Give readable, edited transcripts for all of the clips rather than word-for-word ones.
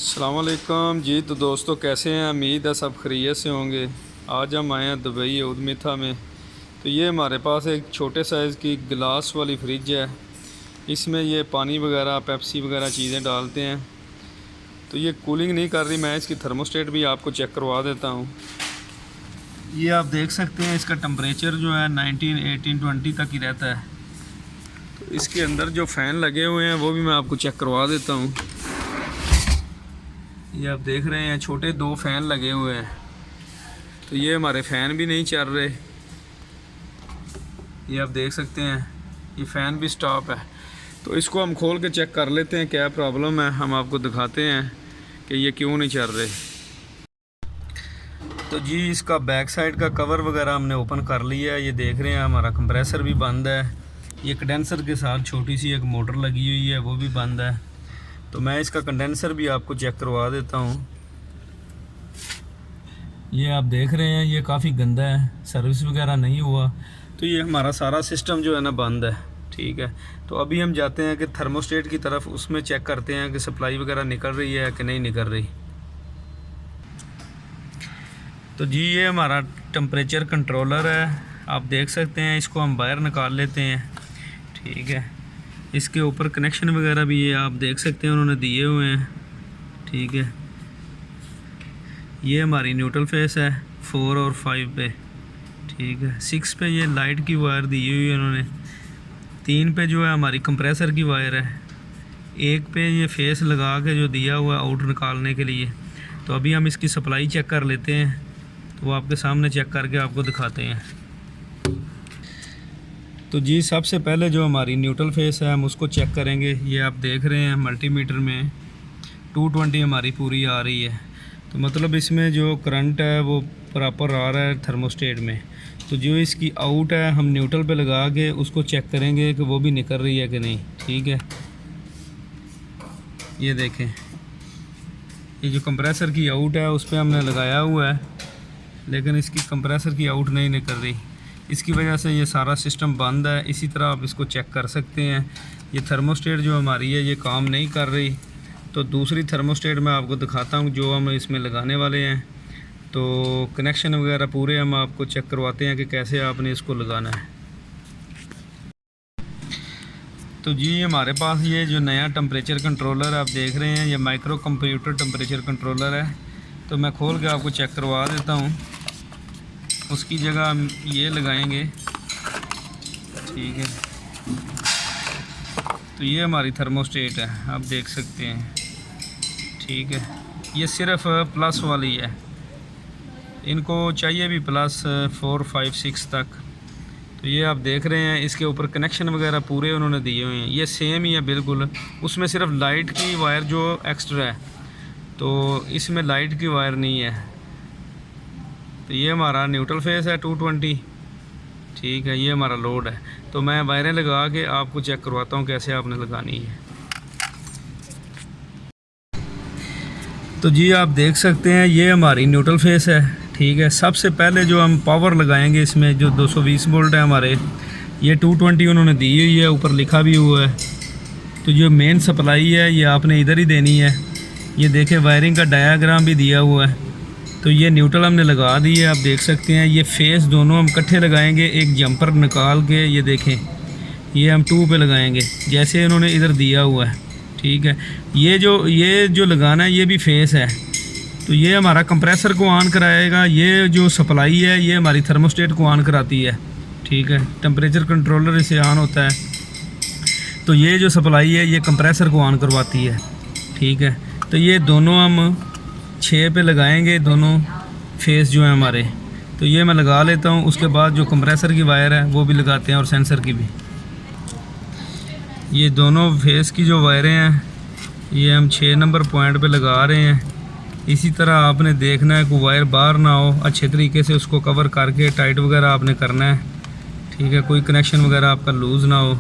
अस्सलाम वालेकुम जी। तो दोस्तों कैसे हैं? उम्मीद है सब खैरियत से होंगे। आज हम आए हैं दुबई उद्मिथा में। तो ये हमारे पास एक छोटे साइज़ की गिलास वाली फ्रिज है। इसमें ये पानी वगैरह पेप्सी वगैरह चीज़ें डालते हैं। तो ये कूलिंग नहीं कर रही। मैं इसकी थर्मोस्टेट भी आपको चेक करवा देता हूँ। ये आप देख सकते हैं इसका टेम्परेचर जो है 19, 18, 20 तक ही रहता है। तो इसके अंदर जो फ़ैन लगे हुए हैं वो भी मैं आपको चेक करवा देता हूँ। ये आप देख रहे हैं छोटे 2 फ़ैन लगे हुए हैं। तो ये हमारे फ़ैन भी नहीं चल रहे। ये आप देख सकते हैं ये फ़ैन भी स्टॉप है। तो इसको हम खोल के चेक कर लेते हैं क्या प्रॉब्लम है। हम आपको दिखाते हैं कि ये क्यों नहीं चल रहे। तो जी इसका बैक साइड का कवर वगैरह हमने ओपन कर लिया है। ये देख रहे हैं हमारा कंप्रेसर भी बंद है। ये कंडेंसर के साथ छोटी सी एक मोटर लगी हुई है वो भी बंद है। तो मैं इसका कंडेंसर भी आपको चेक करवा देता हूँ। ये आप देख रहे हैं ये काफ़ी गंदा है, सर्विस वगैरह नहीं हुआ। तो ये हमारा सारा सिस्टम जो है ना बंद है। ठीक है, तो अभी हम जाते हैं कि थर्मोस्टेट की तरफ, उसमें चेक करते हैं कि सप्लाई वगैरह निकल रही है कि नहीं निकल रही। तो जी ये हमारा टेम्परेचर कंट्रोलर है। आप देख सकते हैं इसको हम बाहर निकाल लेते हैं। ठीक है, इसके ऊपर कनेक्शन वगैरह भी ये आप देख सकते हैं उन्होंने दिए हुए हैं। ठीक है, ये हमारी न्यूट्रल फेस है 4 और 5 पे। ठीक है, 6 पे ये लाइट की वायर दी हुई है उन्होंने। 3 पे जो है हमारी कंप्रेसर की वायर है। 1 पे ये फेस लगा के जो दिया हुआ है आउट निकालने के लिए। तो अभी हम इसकी सप्लाई चेक कर लेते हैं। तो वो आपके सामने चेक करके आपको दिखाते हैं। तो जी सबसे पहले जो हमारी न्यूट्रल फेस है हम उसको चेक करेंगे। ये आप देख रहे हैं मल्टीमीटर में 220 हमारी पूरी आ रही है। तो मतलब इसमें जो करंट है वो प्रॉपर आ रहा है थर्मोस्टेट में। तो जो इसकी आउट है हम न्यूट्रल पे लगा के उसको चेक करेंगे कि वो भी निकल रही है कि नहीं। ठीक है, ये देखें ये जो कंप्रेसर की आउट है उस पर हमने लगाया हुआ है, लेकिन इसकी कंप्रेसर की आउट नहीं निकल रही। इसकी वजह से ये सारा सिस्टम बंद है। इसी तरह आप इसको चेक कर सकते हैं। ये थर्मोस्टेट जो हमारी है ये काम नहीं कर रही। तो दूसरी थर्मोस्टेट मैं आपको दिखाता हूँ जो हम इसमें लगाने वाले हैं। तो कनेक्शन वगैरह पूरे हम आपको चेक करवाते हैं कि कैसे आपने इसको लगाना है। तो जी हमारे पास ये जो नया टेम्परेचर कंट्रोलर आप देख रहे हैं ये माइक्रो कंप्यूटर टेम्परेचर कंट्रोलर है। तो मैं खोल के आपको चेक करवा देता हूँ। उसकी जगह हम ये लगाएंगे। ठीक है, तो ये हमारी थर्मोस्टेट है आप देख सकते हैं। ठीक है, ये सिर्फ प्लस वाली है, इनको चाहिए भी प्लस 4, 5, 6 तक। तो ये आप देख रहे हैं इसके ऊपर कनेक्शन वगैरह पूरे उन्होंने दिए हुए हैं। ये सेम ही है बिल्कुल। उसमें सिर्फ लाइट की वायर जो एक्स्ट्रा है, तो इसमें लाइट की वायर नहीं है। तो ये हमारा न्यूट्रल फेस है 220। ठीक है, ये हमारा लोड है। तो मैं वायरें लगा के आपको चेक करवाता हूँ कैसे आपने लगानी है। तो जी आप देख सकते हैं ये हमारी न्यूट्रल फेस है। ठीक है, सबसे पहले जो हम पावर लगाएंगे इसमें जो 220 वोल्ट है हमारे, ये 220 उन्होंने दी हुई है, ऊपर लिखा भी हुआ है। तो जो मेन सप्लाई है ये आपने इधर ही देनी है। ये देखें वायरिंग का डायाग्राम भी दिया हुआ है। तो ये न्यूट्रल हमने लगा दी है, आप देख सकते हैं। ये फेस दोनों हम इकट्ठे लगाएंगे, एक जंपर निकाल के। ये देखें ये हम 2 पे लगाएंगे जैसे इन्होंने इधर दिया हुआ है। ठीक है, ये जो लगाना है ये भी फेस है। तो ये हमारा कंप्रेसर को ऑन कराएगा। ये जो सप्लाई है ये हमारी थर्मोस्टेट को ऑन कराती है। ठीक है, टेम्परेचर कंट्रोलर इसे ऑन होता है। तो ये जो सप्लाई है ये कंप्रेसर को ऑन करवाती है। ठीक है, तो ये दोनों हम 6 पे लगाएंगे, दोनों फेस जो है हमारे। तो ये मैं लगा लेता हूँ। उसके बाद जो कंप्रेसर की वायर है वो भी लगाते हैं और सेंसर की भी। ये दोनों फेस की जो वायरें हैं ये हम 6 नंबर पॉइंट पे लगा रहे हैं। इसी तरह आपने देखना है कोई वायर बाहर ना हो, अच्छे तरीके से उसको कवर करके टाइट वगैरह आपने करना है। ठीक है, कोई कनेक्शन वगैरह आपका लूज़ ना हो।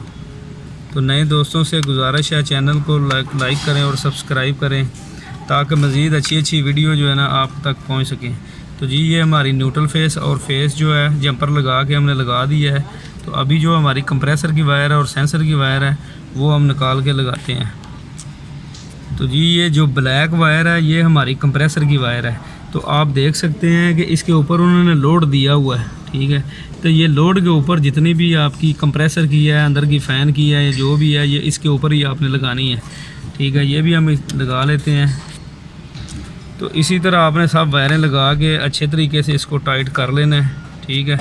तो नए दोस्तों से गुजारिश है चैनल को लाइक करें और सब्सक्राइब करें ताकि मज़ीद अच्छी वीडियो जो है ना आप तक पहुंच सकें। तो जी ये हमारी न्यूट्रल फेस और फेस जो है जंपर लगा के हमने लगा दिया है। तो अभी जो हमारी कंप्रेसर की वायर है और सेंसर की वायर है वो हम निकाल के लगाते हैं। तो जी ये जो ब्लैक वायर है ये हमारी कंप्रेसर की वायर है। तो आप देख सकते हैं कि इसके ऊपर उन्होंने लोड दिया हुआ है, ठीक है। तो ये लोड के ऊपर जितनी भी आपकी कंप्रेसर की है, अंदर की फ़ैन की है, जो भी है, ये इसके ऊपर ही आपने लगानी है, ठीक है। ये भी हम लगा लेते हैं। तो इसी तरह आपने सब वायरें लगा के अच्छे तरीके से इसको टाइट कर लेना है, ठीक है।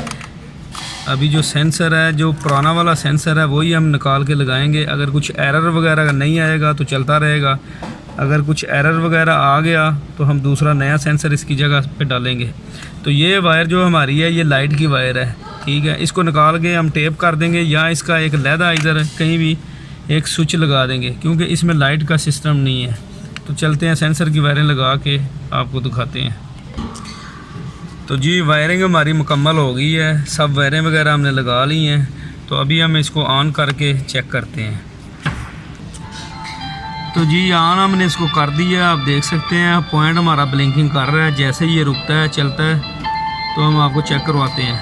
अभी जो सेंसर है, जो पुराना वाला सेंसर है, वही हम निकाल के लगाएंगे। अगर कुछ एरर वगैरह नहीं आएगा तो चलता रहेगा, अगर कुछ एरर वगैरह आ गया तो हम दूसरा नया सेंसर इसकी जगह पे डालेंगे। तो ये वायर जो हमारी है ये लाइट की वायर है, ठीक है। इसको निकाल के हम टेप कर देंगे या इसका एक लहदा इधर कहीं भी एक स्विच लगा देंगे, क्योंकि इसमें लाइट का सिस्टम नहीं है। तो चलते हैं सेंसर की वायरें लगा के आपको दिखाते हैं। तो जी वायरिंग हमारी मुकम्मल हो गई है, सब वायरें वगैरह हमने लगा ली हैं। तो अभी हम इसको ऑन करके चेक करते हैं। तो जी ऑन हमने इसको कर दिया, आप देख सकते हैं पॉइंट हमारा ब्लिंकिंग कर रहा है। जैसे ही ये रुकता है, चलता है, तो हम आपको चेक करवाते हैं।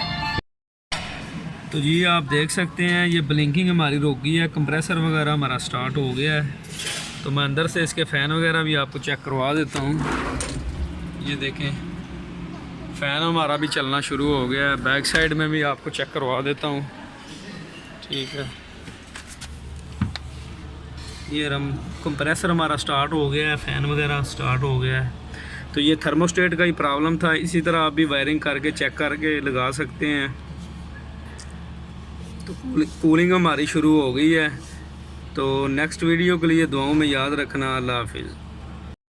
तो जी आप देख सकते हैं ये ब्लिंकिंग हमारी रुक गई है, कंप्रेसर वगैरह हमारा स्टार्ट हो गया है। तो मैं अंदर से इसके फ़ैन वगैरह भी आपको चेक करवा देता हूँ। ये देखें फ़ैन हमारा भी चलना शुरू हो गया है। बैक साइड में भी आपको चेक करवा देता हूँ, ठीक है। ये कंप्रेसर हमारा स्टार्ट हो गया है, फ़ैन वगैरह स्टार्ट हो गया है। तो ये थर्मोस्टेट का ही प्रॉब्लम था। इसी तरह आप भी वायरिंग करके चेक करके लगा सकते हैं। तो कूलिंग हमारी शुरू हो गई है। तो नेक्स्ट वीडियो के लिए दुआओं में याद रखना। अल्लाह हाफिज़।